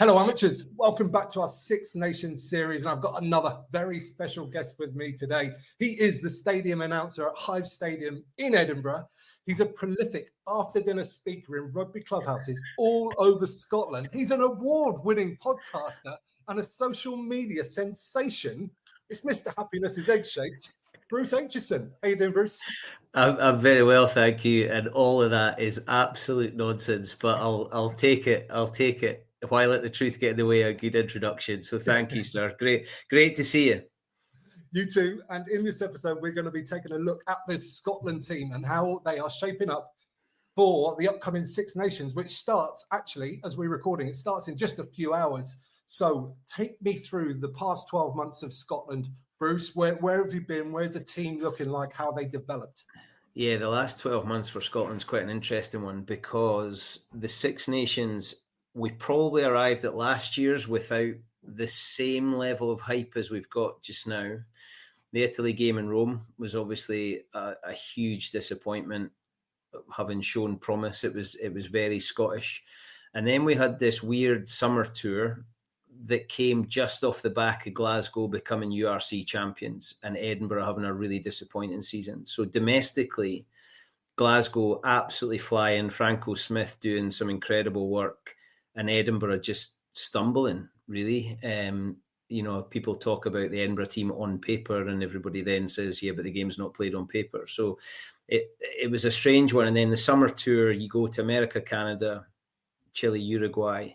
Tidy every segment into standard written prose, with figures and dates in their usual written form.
Hello, amateurs. Welcome back to our 6Nations series. And I've got another very special guest with me today. He is the stadium announcer at Hive Stadium in Edinburgh. He's a prolific after-dinner speaker in rugby clubhouses all over Scotland. He's an award-winning podcaster and a social media sensation. It's Mr. Happiness is Egg-Shaped, Bruce Aitchison. How you doing, Bruce? I'm very well, thank you. And all of that is absolute nonsense, but I'll take it. I'll take it. Why let the truth get in the way of a good introduction? So thank you, sir. Great to see you. You too. And in this episode, we're going to be taking a look at the Scotland team and how they are shaping up for the upcoming Six Nations, which starts actually, as we're recording, it starts in just a few hours. So take me through the past 12 months of Scotland. Bruce, where have you been? Where's the team looking like? How they developed? Yeah, the last 12 months for Scotland's quite an interesting one because the Six Nations, we probably arrived at last year's without the same level of hype as we've got just now. The Italy game in Rome was obviously a huge disappointment, having shown promise. It was very Scottish. And then we had this weird summer tour that came just off the back of Glasgow becoming URC champions and Edinburgh having a really disappointing season. So domestically, Glasgow absolutely flying, Franco Smith doing some incredible work, and Edinburgh just stumbling, really. People talk about the Edinburgh team on paper and everybody then says, yeah, but the game's not played on paper. So it was a strange one. And then the summer tour, you go to America, Canada, Chile, Uruguay.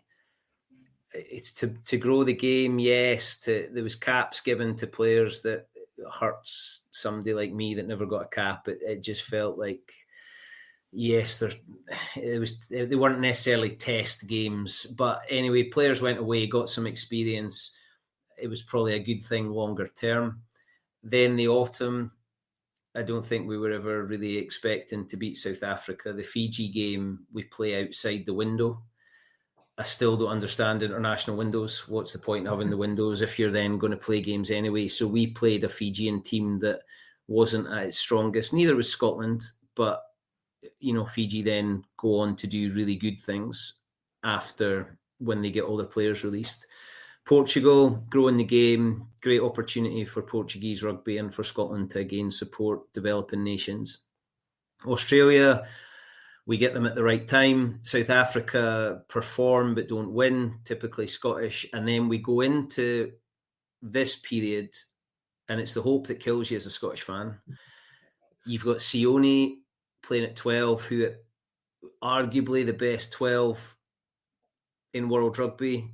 It's to grow the game, yes. There was caps given to players that hurts somebody like me that never got a cap. It just felt like, yes, they weren't necessarily test games, but anyway, players went away, got some experience. It was probably a good thing longer term. Then the autumn, I don't think we were ever really expecting to beat South Africa. The Fiji game, we play outside the window. I still don't understand international windows. What's the point of having the windows if you're then going to play games anyway? So we played a Fijian team that wasn't at its strongest. Neither was Scotland, but Fiji then go on to do really good things after when they get all their players released. Portugal, growing the game, great opportunity for Portuguese rugby and for Scotland to again support developing nations. Australia, we get them at the right time. South Africa perform but don't win, typically Scottish. And then we go into this period, and it's the hope that kills you as a Scottish fan. You've got Sione playing at 12, who arguably the best 12 in world rugby.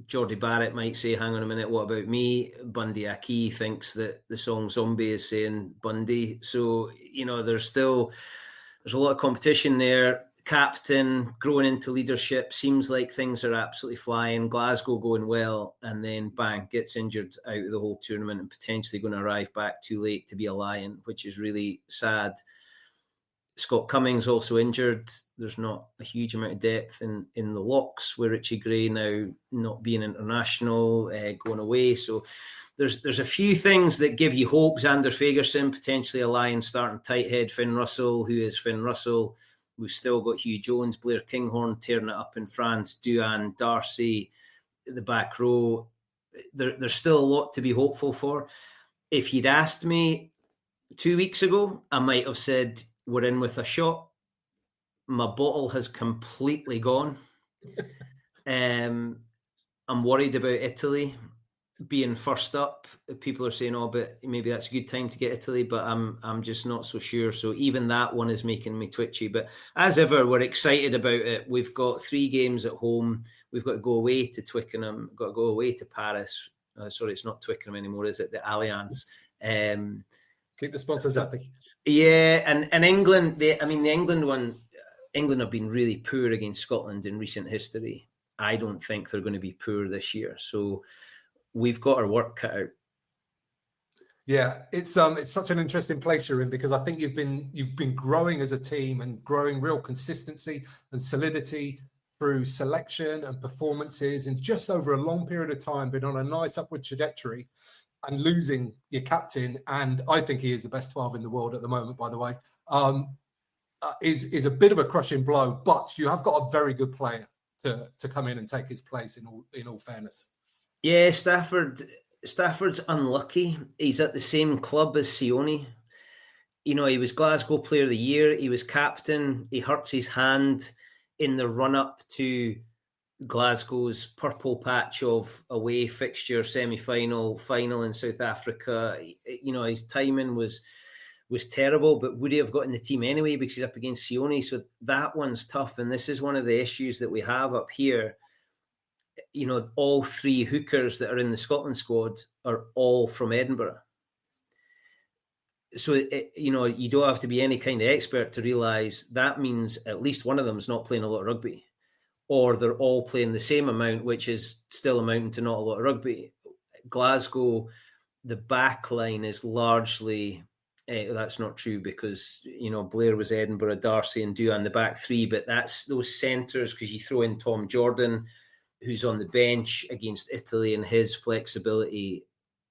Geordie Barrett might say, hang on a minute, what about me? Bundy Aki thinks that the song Zombie is saying Bundy. So, there's a lot of competition there. Captain growing into leadership, seems like things are absolutely flying. Glasgow going well, and then bang, gets injured out of the whole tournament and potentially going to arrive back too late to be a Lion, which is really sad. Scott Cummings also injured. There's not a huge amount of depth in the locks, with Richie Gray now not being international, going away. So there's a few things that give you hope. Xander Fagerson, potentially a Lion starting tight head. Finn Russell, who is Finn Russell. We've still got Hugh Jones, Blair Kinghorn tearing it up in France, Duan, Darcy, the back row. There's still a lot to be hopeful for. If you'd asked me 2 weeks ago, I might have said, we're in with a shot. My bottle has completely gone. I'm worried about Italy being first up. People are saying, but maybe that's a good time to get Italy, but I'm just not so sure. So even that one is making me twitchy. But as ever, we're excited about it. We've got 3 games at home. We've got to go away to Twickenham. We've got to go away to Paris. Sorry, it's not Twickenham anymore, is it? The Allianz. Keep the sponsors happy. Yeah, and England, the England one, England have been really poor against Scotland in recent history. I don't think they're going to be poor this year. So we've got our work cut out. Yeah, it's such an interesting place you're in, because I think you've been growing as a team and growing real consistency and solidity through selection and performances, and just over a long period of time been on a nice upward trajectory. And losing your captain, and I think he is the best 12 in the world at the moment, by the way, is a bit of a crushing blow. But you have got a very good player to come in and take his place. In all fairness, yeah, Stafford's unlucky. He's at the same club as Sione. You know, he was Glasgow Player of the Year. He was captain. He hurts his hand in the run-up to Glasgow's purple patch of away fixture, semi-final, final in South Africa. You know, his timing was terrible, but would he have got in the team anyway because he's up against Sione? So that one's tough. And this is one of the issues that we have up here. You know, all three hookers that are in the Scotland squad are all from Edinburgh. So, you know, you don't have to be any kind of expert to realise that means at least one of them's not playing a lot of rugby, or they're all playing the same amount, which is still amounting to not a lot of rugby. Glasgow, the back line is largely, that's not true because, you know, Blair was Edinburgh, Darcy and Duan the back three, but that's those centres because you throw in Tom Jordan, who's on the bench against Italy, and his flexibility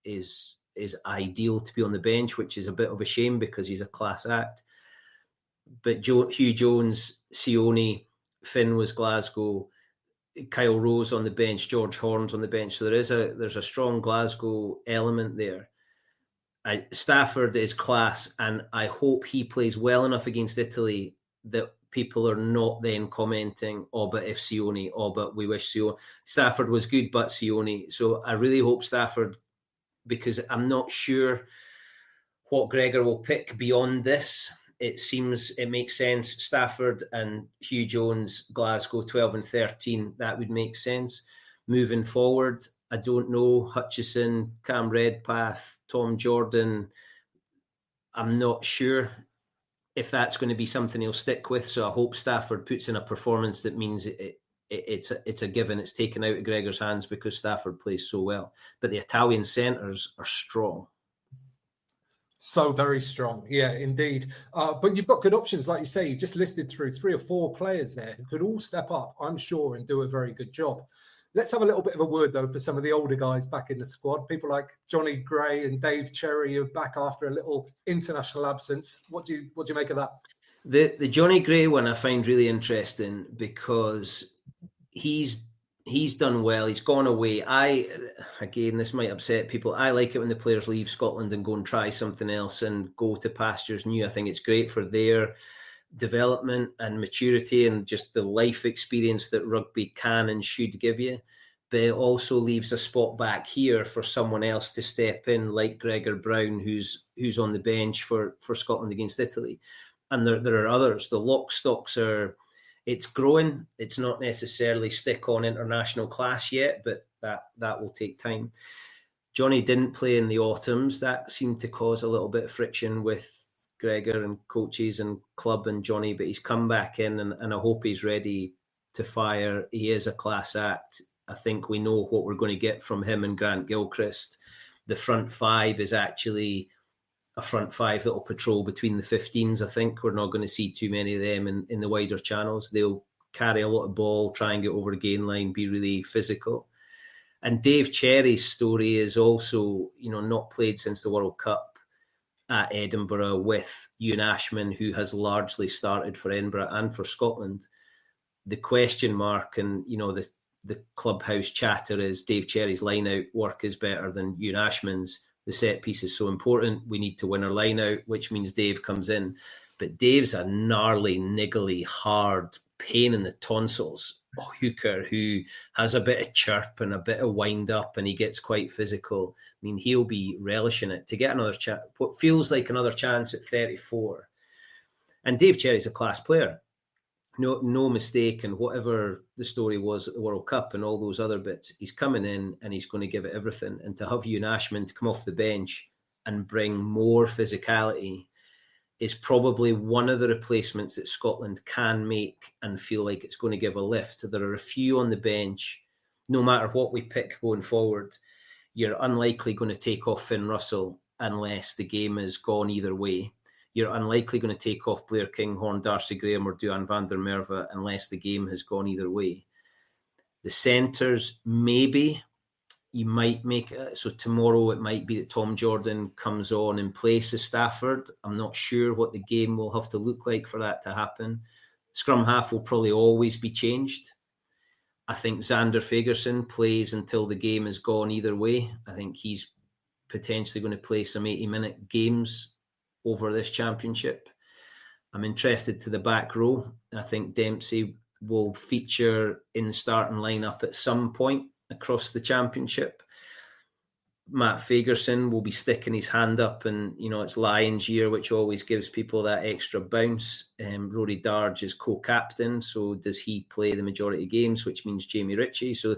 is ideal to be on the bench, which is a bit of a shame because he's a class act. But Hugh Jones, Sione, Finn was Glasgow, Kyle Rose on the bench, George Horns on the bench. So there's a strong Glasgow element there. Stafford is class, and I hope he plays well enough against Italy that people are not then commenting, oh, but if Sione, oh, but we wish Sione. Stafford was good, but Sione. So I really hope Stafford, because I'm not sure what Gregor will pick beyond this. It makes sense. Stafford and Hugh Jones, Glasgow 12 and 13, that would make sense. Moving forward, I don't know. Hutchison, Cam Redpath, Tom Jordan, I'm not sure if that's going to be something he'll stick with. So I hope Stafford puts in a performance that means it's a given. It's taken out of Gregor's hands because Stafford plays so well. But the Italian centres are strong. So very strong. Yeah, indeed. But you've got good options. Like you say, you just listed through 3 or 4 players there who could all step up, I'm sure, and do a very good job. Let's have a little bit of a word, though, for some of the older guys back in the squad. People like Johnny Gray and Dave Cherry are back after a little international absence. What do you make of that? The Johnny Gray one I find really interesting because he's done well. He's gone away. Again, this might upset people. I like it when the players leave Scotland and go and try something else and go to pastures new. I think it's great for their development and maturity and just the life experience that rugby can and should give you. But it also leaves a spot back here for someone else to step in, like Gregor Brown, who's on the bench for Scotland against Italy. And there are others. The lock stocks it's growing. It's not necessarily stick on international class yet, but that will take time. Johnny didn't play in the autumns. That seemed to cause a little bit of friction with Gregor and coaches and club and Johnny, but he's come back in and I hope he's ready to fire. He is a class act. I think we know what we're going to get from him and Grant Gilchrist. The front 5 is actually a front 5 that will patrol between the 15s. I think we're not going to see too many of them in the wider channels. They'll carry a lot of ball, try and get over the gain line, be really physical. And Dave Cherry's story is also, not played since the World Cup at Edinburgh with Ewan Ashman, who has largely started for Edinburgh and for Scotland. The question mark and, the clubhouse chatter is Dave Cherry's line-out work is better than Ewan Ashman's. The set piece is so important. We need to win our line out, which means Dave comes in. But Dave's a gnarly, niggly, hard, pain in the tonsils hooker who has a bit of chirp and a bit of wind up and he gets quite physical. I mean, he'll be relishing it to get another chance, what feels like another chance at 34. And Dave Cherry's a class player. No mistake, and whatever the story was at the World Cup and all those other bits, he's coming in and he's going to give it everything. And to have Ewan Ashman to come off the bench and bring more physicality is probably one of the replacements that Scotland can make and feel like it's going to give a lift. There are a few on the bench, no matter what we pick going forward, you're unlikely going to take off Finn Russell unless the game has gone either way. You're unlikely going to take off Blair Kinghorn, Darcy Graham or Duan van der Merwe unless the game has gone either way. The centres, maybe you might make it. So tomorrow it might be that Tom Jordan comes on in place of Stafford. I'm not sure what the game will have to look like for that to happen. Scrum half will probably always be changed. I think Xander Fagerson plays until the game is gone either way. I think he's potentially going to play some 80-minute games over this championship. I'm interested to the back row. I think Dempsey will feature in the starting lineup at some point across the championship. Matt Fagerson will be sticking his hand up, and it's Lions year, which always gives people that extra bounce. Rory Darge is co-captain, so does he play the majority of games, which means Jamie Ritchie. So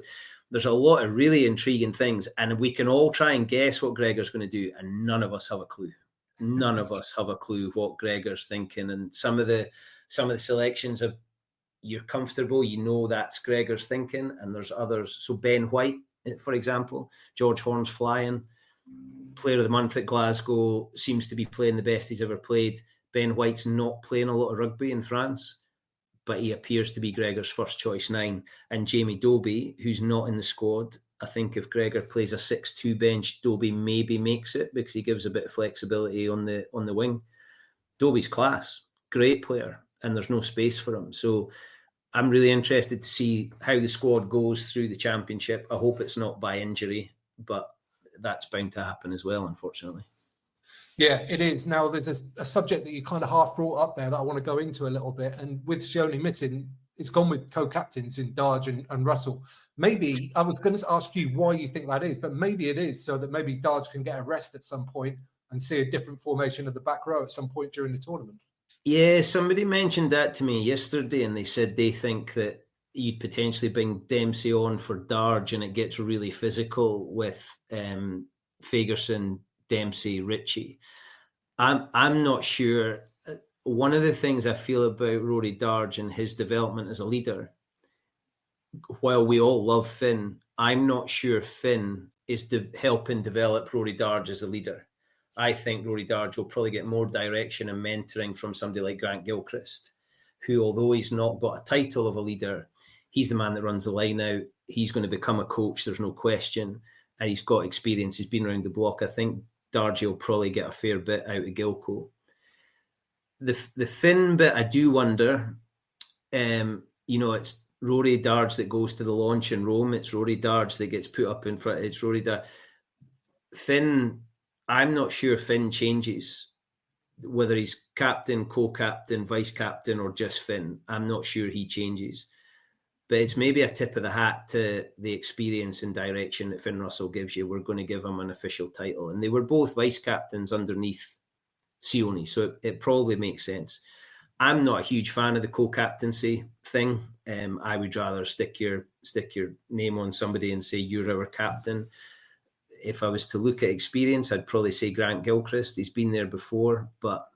there's a lot of really intriguing things, and we can all try and guess what Gregor's going to do, and none of us have a clue. None of us have a clue what Gregor's thinking, and some of the selections are, you're comfortable, that's Gregor's thinking, and there's others. So Ben White, for example, George Horn's flying, player of the month at Glasgow, seems to be playing the best he's ever played. Ben White's not playing a lot of rugby in France, but he appears to be Gregor's first choice 9. And Jamie Dobie, who's not in the squad, I think if Gregor plays a 6-2 bench, Dobie maybe makes it because he gives a bit of flexibility on the wing. Dobie's class, great player, and there's no space for him. So I'm really interested to see how the squad goes through the championship. I hope it's not by injury, but that's bound to happen as well, unfortunately. Yeah, it is. Now, there's a subject that you kind of half brought up there that I want to go into a little bit. And with Sione missing, it's gone with co-captains in Darge and Russell. Maybe, I was going to ask you why you think that is, but maybe it is so that maybe Darge can get a rest at some point and see a different formation of the back row at some point during the tournament. Yeah, somebody mentioned that to me yesterday, and they said they think that you'd potentially bring Dempsey on for Darge, and it gets really physical with Fagerson, Dempsey, Ritchie. I'm not sure. One of the things I feel about Rory Darge and his development as a leader, while we all love Finn, I'm not sure Finn is helping develop Rory Darge as a leader. I think Rory Darge will probably get more direction and mentoring from somebody like Grant Gilchrist, who, although he's not got a title of a leader, he's the man that runs the line out. He's going to become a coach, there's no question. And he's got experience. He's been around the block. I think Darge will probably get a fair bit out of Gilco. The Finn bit, I do wonder, it's Rory Darge that goes to the launch in Rome. It's Rory Darge that gets put up in front. It's Rory Darge. Finn, I'm not sure Finn changes, whether he's captain, co-captain, vice-captain, or just Finn. I'm not sure he changes. But it's maybe a tip of the hat to the experience and direction that Finn Russell gives you. We're going to give him an official title. And they were both vice-captains underneath Sione, so it probably makes sense. I'm not a huge fan of the co-captaincy thing. I would rather stick your name on somebody and say, you're our captain. If I was to look at experience, I'd probably say Grant Gilchrist. He's been there before, but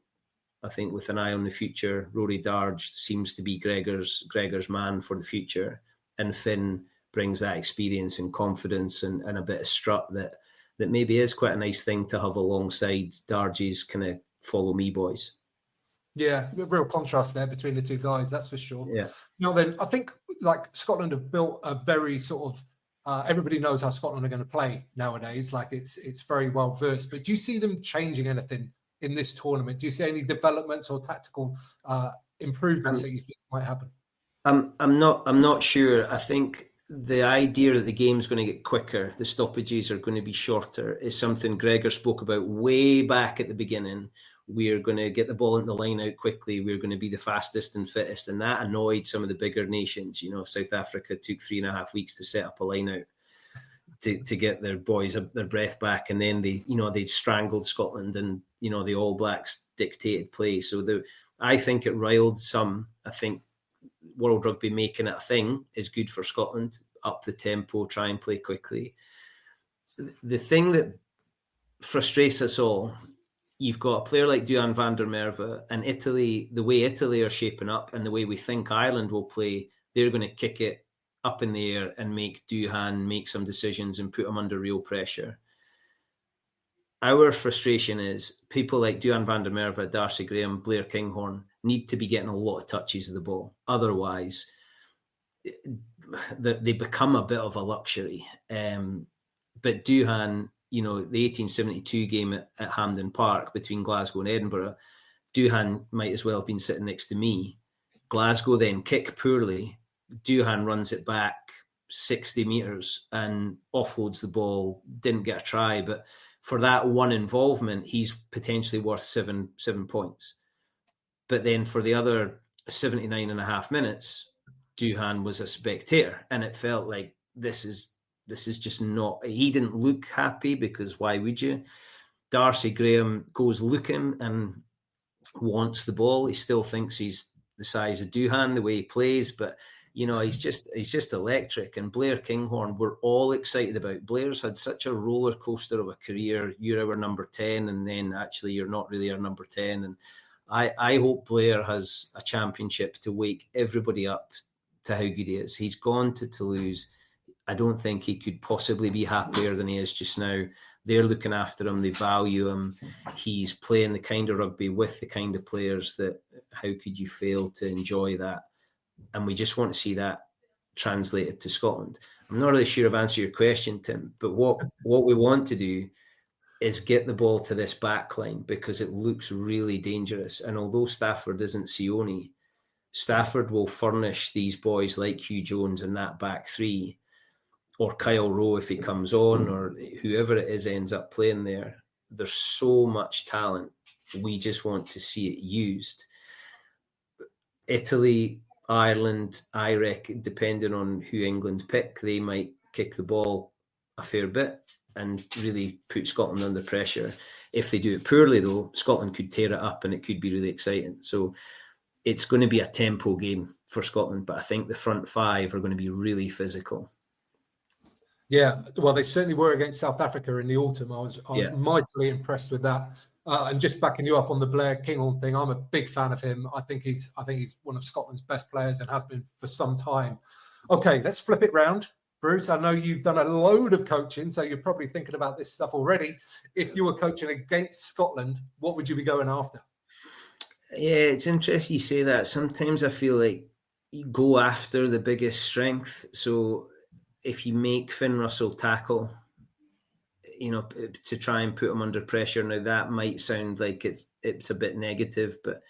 I think with an eye on the future, Rory Darge seems to be Gregor's man for the future. And Finn brings that experience and confidence and a bit of strut that maybe is quite a nice thing to have alongside Darge's kind of follow me boys. Yeah, real contrast there between the two guys, that's for sure. Yeah. Now then, I think like Scotland have built a very sort of, everybody knows how Scotland are going to play nowadays. Like it's very well versed. But do you see them changing anything in this tournament? Do you see any developments or tactical improvements that you think might happen? I'm not sure. I think the idea that the game's going to get quicker, the stoppages are going to be shorter, is something Gregor spoke about way back at the beginning. We're going to get the ball into the line out quickly. We're going to be the fastest and fittest. And that annoyed some of the bigger nations. South Africa took 3.5 weeks to set up a line out to get their boys their breath back. And then they strangled Scotland, and, the All Blacks dictated play. So I think it riled some. I think World Rugby making it a thing is good for Scotland. Up the tempo, try and play quickly. The thing that frustrates us all, you've got a player like Duhan van der Merwe, and Italy, the way Italy are shaping up and the way we think Ireland will play, they're going to kick it up in the air and make Duhan make some decisions and put him under real pressure. Our frustration is people like Duhan van der Merwe, Darcy Graham, Blair Kinghorn need to be getting a lot of touches of the ball. Otherwise, they become a bit of a luxury. But Duhan, the 1872 game at Hampden Park between Glasgow and Edinburgh, Duhan might as well have been sitting next to me. Glasgow then kick poorly. Duhan runs it back 60 metres and offloads the ball, didn't get a try, but for that one involvement, he's potentially worth seven points. But then for the other 79 and a half minutes, Duhan was a spectator, and it felt like this is just not. He didn't look happy, because why would you? Darcy Graham goes looking and wants the ball. He still thinks he's the size of Duhan, the way he plays, but he's just electric. And Blair Kinghorn, we're all excited about. Blair's had such a roller coaster of a career. You're our number 10, and then actually you're not really our number 10. And I hope Blair has a championship to wake everybody up to how good he is. He's gone to Toulouse. I don't think he could possibly be happier than he is just now. They're looking after him. They value him. He's playing the kind of rugby with the kind of players that, how could you fail to enjoy that? And we just want to see that translated to Scotland. I'm not really sure I've answered your question, Tim, but what we want to do is get the ball to this back line, because it looks really dangerous. And although Stafford isn't Sione, Stafford will furnish these boys like Hugh Jones in that back three, or Kyle Rowe if he comes on, or whoever it is ends up playing there. There's so much talent. We just want to see it used. Italy, Ireland, I reckon, depending on who England pick, they might kick the ball a fair bit and really put Scotland under pressure. If they do it poorly, though, Scotland could tear it up and it could be really exciting. So it's going to be a tempo game for Scotland, but I think the front five are going to be really physical. Yeah, well, they certainly were against South Africa in the autumn. I was mightily impressed with that. And just backing you up on the Blair Kinghorn thing, I'm a big fan of him. I think he's one of Scotland's best players and has been for some time. Okay, let's flip it round. Bruce, I know you've done a load of coaching, so you're probably thinking about this stuff already. If you were coaching against Scotland, what would you be going after? Yeah, it's interesting you say that. Sometimes I feel like you go after the biggest strength. So if you make Finn Russell tackle, to try and put him under pressure, now that might sound like it's a bit negative, but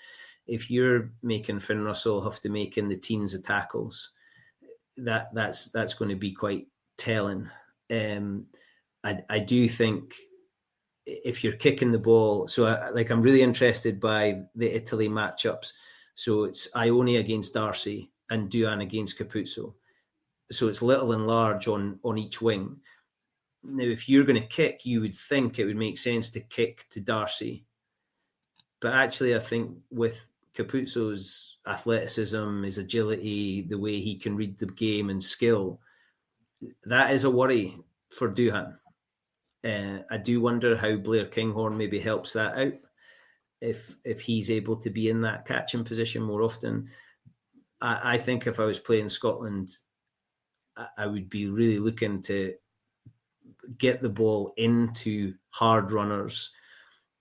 if you're making Finn Russell have to make in the teens of tackles, that's going to be quite telling. I do think if you're kicking the ball, so I'm really interested by the Italy matchups. So it's Ione against Darcy and Duhan against Capuzzo. So it's little and large on each wing. Now, if you're going to kick, you would think it would make sense to kick to Darcy. But actually, I think with Capuzzo's athleticism, his agility, the way he can read the game and skill, that is a worry for Duhan. I do wonder how Blair Kinghorn maybe helps that out. If he's able to be in that catching position more often. I think if I was playing Scotland, I would be really looking to get the ball into hard runners,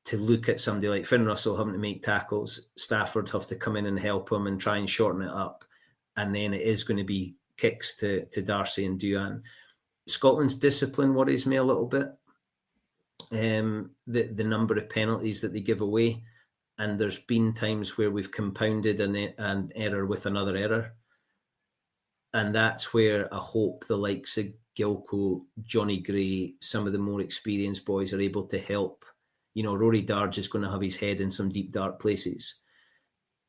to look at somebody like Finn Russell having to make tackles, Stafford have to come in and help him and try and shorten it up. And then it is going to be kicks to Darcy and Duhan. Scotland's discipline worries me a little bit. The number of penalties that they give away. And there's been times where we've compounded an error with another error. And that's where I hope the likes of Gilco, Johnny Gray, some of the more experienced boys are able to help. Rory Darge is going to have his head in some deep, dark places.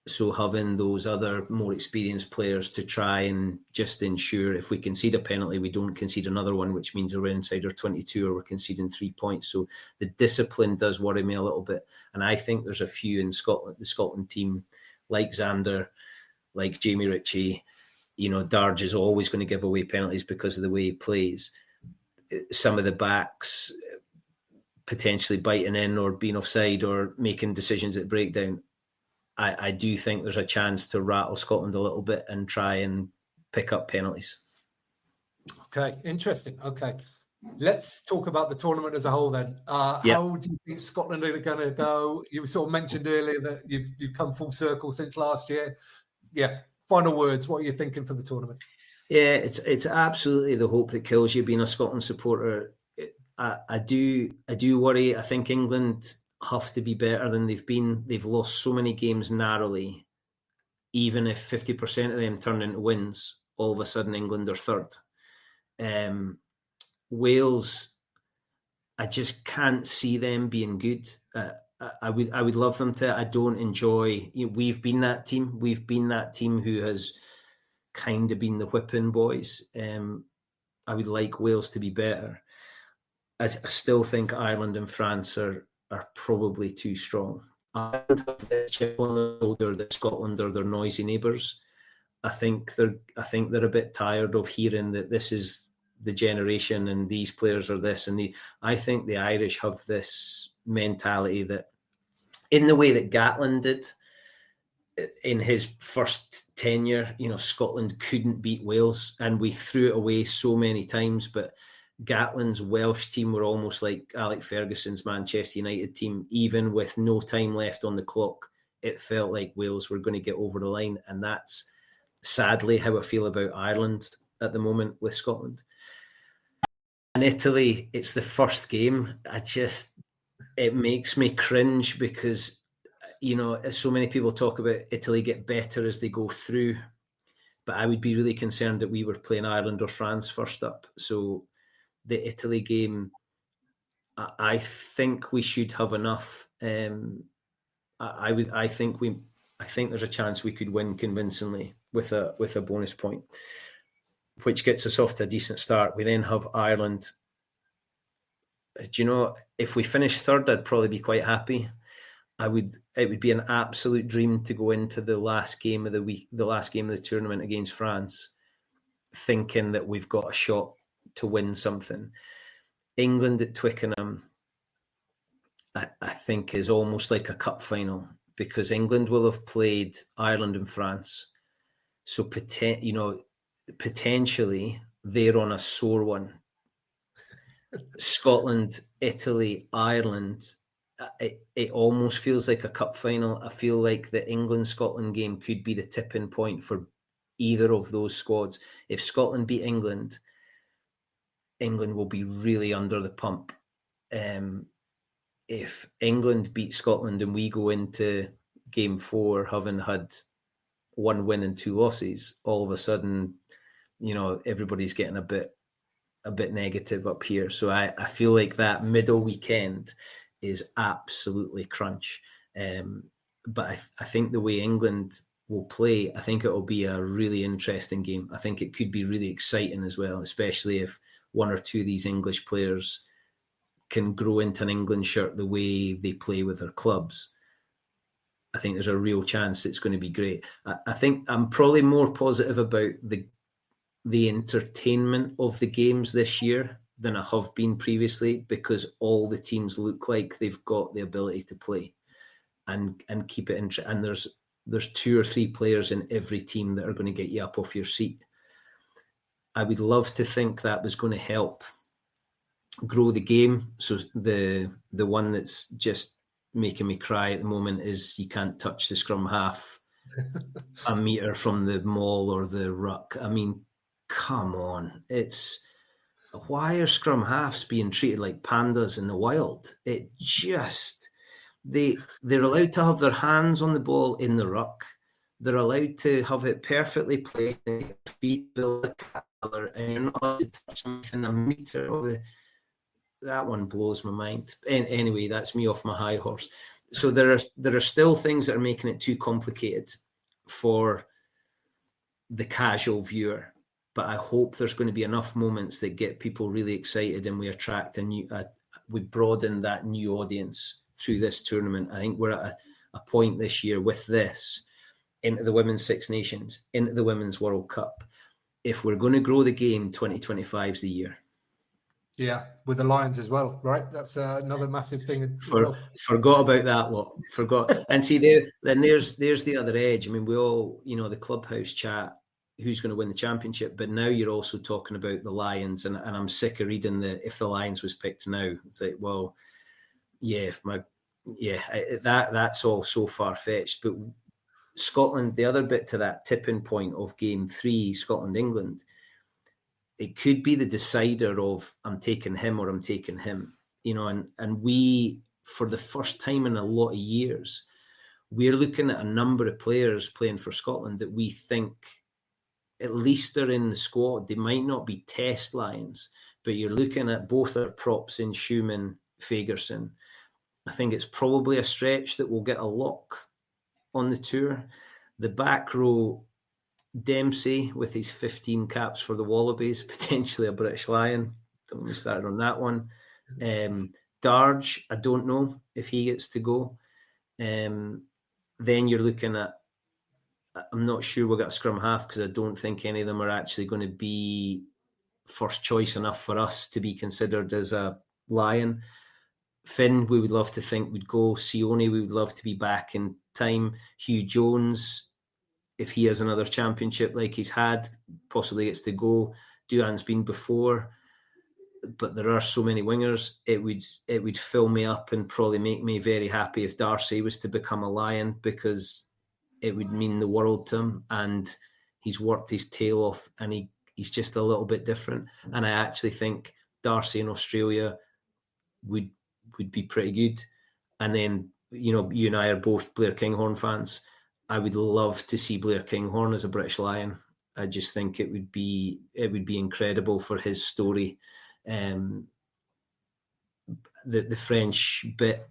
So having those other more experienced players to try and just ensure if we concede a penalty, we don't concede another one, which means we're inside our 22 or we're conceding 3 points. So the discipline does worry me a little bit. And I think there's a few in Scotland, the Scotland team, like Xander, like Jamie Ritchie. Darge is always going to give away penalties because of the way he plays. Some of the backs potentially biting in or being offside or making decisions at breakdown. I do think there's a chance to rattle Scotland a little bit and try and pick up penalties. Okay, interesting. Okay, let's talk about the tournament as a whole then. How do you think Scotland are going to go? You sort of mentioned earlier that you've come full circle since last year. Yeah, final words. What are you thinking for the tournament? Yeah, it's absolutely the hope that kills you being a Scotland supporter. I do worry. I think England have to be better than they've been. They've lost so many games narrowly. Even if 50% of them turn into wins, all of a sudden England are third. Wales, I just can't see them being good. I would love them to. I don't enjoy. We've been that team. We've been that team who has kind of been the whipping boys. I would like Wales to be better. I still think Ireland and France are probably too strong. Ireland have the chip on the shoulder that Scotland are their noisy neighbours. I think they're a bit tired of hearing that this is the generation and these players are this and the. I think the Irish have this mentality that, in the way that Gatland did in his first tenure, Scotland couldn't beat Wales and we threw it away so many times. But Gatland's Welsh team were almost like Alex Ferguson's Manchester United team. Even with no time left on the clock, it felt like Wales were going to get over the line. And that's sadly how I feel about Ireland at the moment with Scotland. And Italy, it's the first game. It makes me cringe because, so many people talk about Italy get better as they go through, but I would be really concerned that we were playing Ireland or France first up. So the Italy game, I think we should have enough. I think there's a chance we could win convincingly with a bonus point, which gets us off to a decent start. We then have Ireland. If we finish third, I'd probably be quite happy. It would be an absolute dream to go into the last game of the week, the last game of the tournament against France, thinking that we've got a shot to win something. England at Twickenham, I think, is almost like a cup final because England will have played Ireland and France. So, potentially they're on a sore one. Scotland, Italy, Ireland, it almost feels like a cup final. I feel like the England-Scotland game could be the tipping point for either of those squads. If Scotland beat England, England will be really under the pump. If England beat Scotland and we go into game 4 having had 1 win and 2 losses, all of a sudden, everybody's getting a bit negative up here. So I feel like that middle weekend is absolutely crunch. But I think the way England will play, I think it will be a really interesting game. I think it could be really exciting as well, especially if 1 or 2 of these English players can grow into an England shirt the way they play with their clubs. I think there's a real chance it's going to be great. I think I'm probably more positive about the entertainment of the games this year than I have been previously, because all the teams look like they've got the ability to play and keep it interesting. And there's 2 or 3 players in every team that are going to get you up off your seat. I would love to think that was going to help grow the game. So the one that's just making me cry at the moment is you can't touch the scrum half a metre from the maul or the ruck. I mean, come on. Why are scrum halves being treated like pandas in the wild? It just, they're allowed to have their hands on the ball in the ruck. They're allowed to have it perfectly placed, feet build a color, and you're not allowed to touch something a metre over that one blows my mind. Anyway, that's me off my high horse. So there are still things that are making it too complicated for the casual viewer. But I hope there's going to be enough moments that get people really excited and we attract we broaden that new audience through this tournament. I think we're at a point this year with this into the Women's 6 Nations, into the Women's World Cup. If we're going to grow the game, 2025 is the year. Yeah, with the Lions as well, right? That's another massive thing. Forgot about that lot. Forgot. And see, there's the other edge. I mean, we all, the clubhouse chat, who's going to win the championship, but now you're also talking about the Lions, and I'm sick of reading if the Lions was picked now. It's like, well, yeah, that's all so far-fetched. But Scotland, the other bit to that tipping point of game 3, Scotland-England, it could be the decider of I'm taking him or I'm taking him, and we, for the first time in a lot of years, we're looking at a number of players playing for Scotland that we think at least they're in the squad. They might not be test Lions, but you're looking at both our props in Schumann, Fagerson. I think it's probably a stretch that we'll get a lock on the tour. The back row, Dempsey with his 15 caps for the Wallabies, potentially a British Lion. Don't get me started on that one. Darge, I don't know if he gets to go. Then you're looking at, I'm not sure we'll get a scrum half because I don't think any of them are actually going to be first choice enough for us to be considered as a Lion. Finn, we would love to think would go. Sione, we would love to be back in time. Hugh Jones, if he has another championship like he's had, possibly gets to go. Duhan's been before, but there are so many wingers. It would fill me up and probably make me very happy if Darcy was to become a Lion, because it would mean the world to him, and he's worked his tail off, and he's just a little bit different. And I actually think Darcy in Australia would be pretty good. And then, you and I are both Blair Kinghorn fans. I would love to see Blair Kinghorn as a British Lion. I just think it would be incredible for his story. The French bit,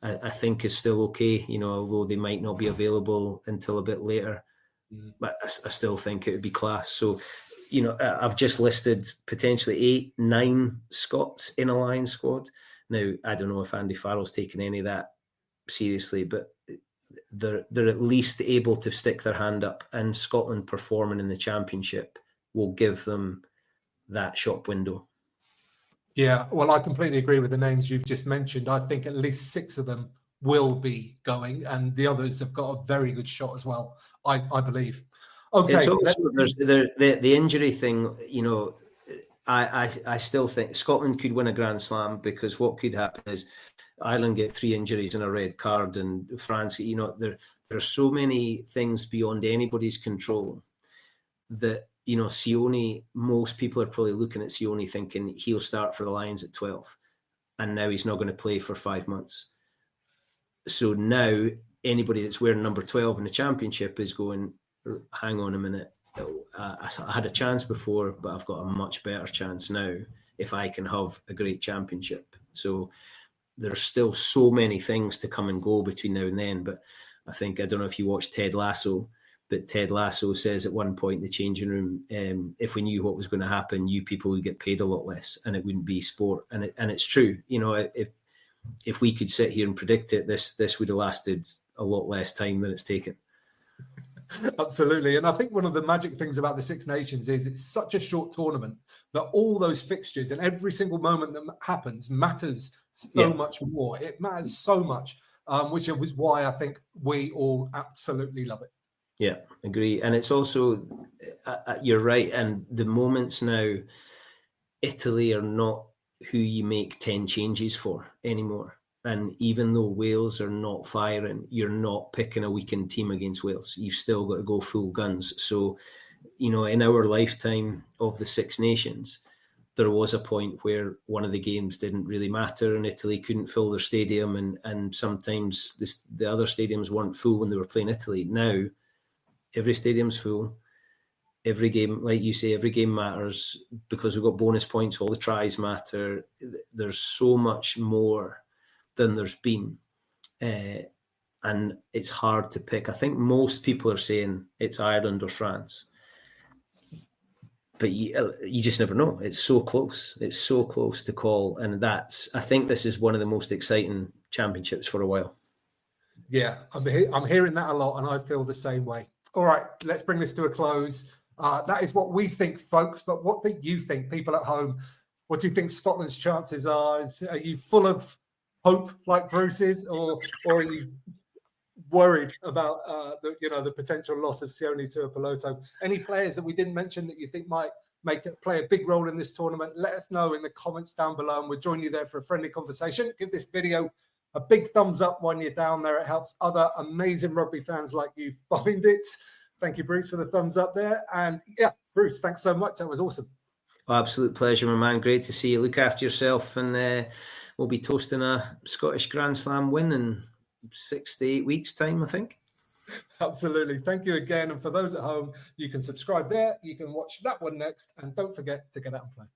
I think, is still okay, although they might not be available until a bit later. But I still think it would be class. So, I've just listed potentially 8-9 Scots in a Lion squad. Now, I don't know if Andy Farrell's taken any of that seriously, but they're at least able to stick their hand up, and Scotland performing in the championship will give them that shop window. Yeah, well, I completely agree with the names you've just mentioned. I think at least 6 of them will be going, and the others have got a very good shot as well, I believe. Okay, it's also, there's the injury thing. I still think Scotland could win a Grand Slam, because what could happen is Ireland get 3 injuries and a red card, and France, there are so many things beyond anybody's control that, Sione, most people are probably looking at Sione thinking he'll start for the Lions at 12, and now he's not going to play for 5 months. So now anybody that's wearing number 12 in the championship is going, hang on a minute, I had a chance before, but I've got a much better chance now if I can have a great championship. So there's still so many things to come and go between now and then. But I don't know if you watched Ted Lasso, but Ted Lasso says at one point in the changing room, if we knew what was going to happen, you people would get paid a lot less, and it wouldn't be sport. And it's true. If we could sit here and predict it, this would have lasted a lot less time than it's taken. Absolutely. And I think one of the magic things about the Six Nations is it's such a short tournament that all those fixtures and every single moment that happens matters so much more. It matters so much, which is why I think we all absolutely love it. Yeah, agree. And it's also, you're right. And the moments now, Italy are not who you make 10 changes for anymore. And even though Wales are not firing, you're not picking a weakened team against Wales. You've still got to go full guns. So, in our lifetime of the Six Nations, there was a point where one of the games didn't really matter and Italy couldn't fill their stadium, and sometimes the other stadiums weren't full when they were playing Italy. Now, every stadium's full. Every game, like you say, every game matters because we've got bonus points. All the tries matter. There's so much more than there's been, and it's hard to pick. I think most people are saying it's Ireland or France, but you just never know. It's so close to call, and I think this is one of the most exciting championships for a while. Yeah, I'm hearing that a lot, and I feel the same way. All right, let's bring this to a close. That is what we think, folks, but what do you think, people at home? What do you think Scotland's chances are? Are you full of hope like Bruce is, or are you worried about the potential loss of Sione Tuipulotu? Any players that we didn't mention that you think might play a big role in this tournament? Let us know in the comments down below, and we'll join you there for a friendly conversation. Give this video a big thumbs up when you're down there. It helps other amazing rugby fans like you find it. Thank you, Bruce, for the thumbs up there. And yeah, Bruce, thanks so much. That was awesome. Absolute pleasure, my man. Great to see you. Look after yourself, and we'll be toasting a Scottish Grand Slam win in 6 to 8 weeks' time, I think. Absolutely. Thank you again. And for those at home, you can subscribe there. You can watch that one next. And don't forget to get out and play.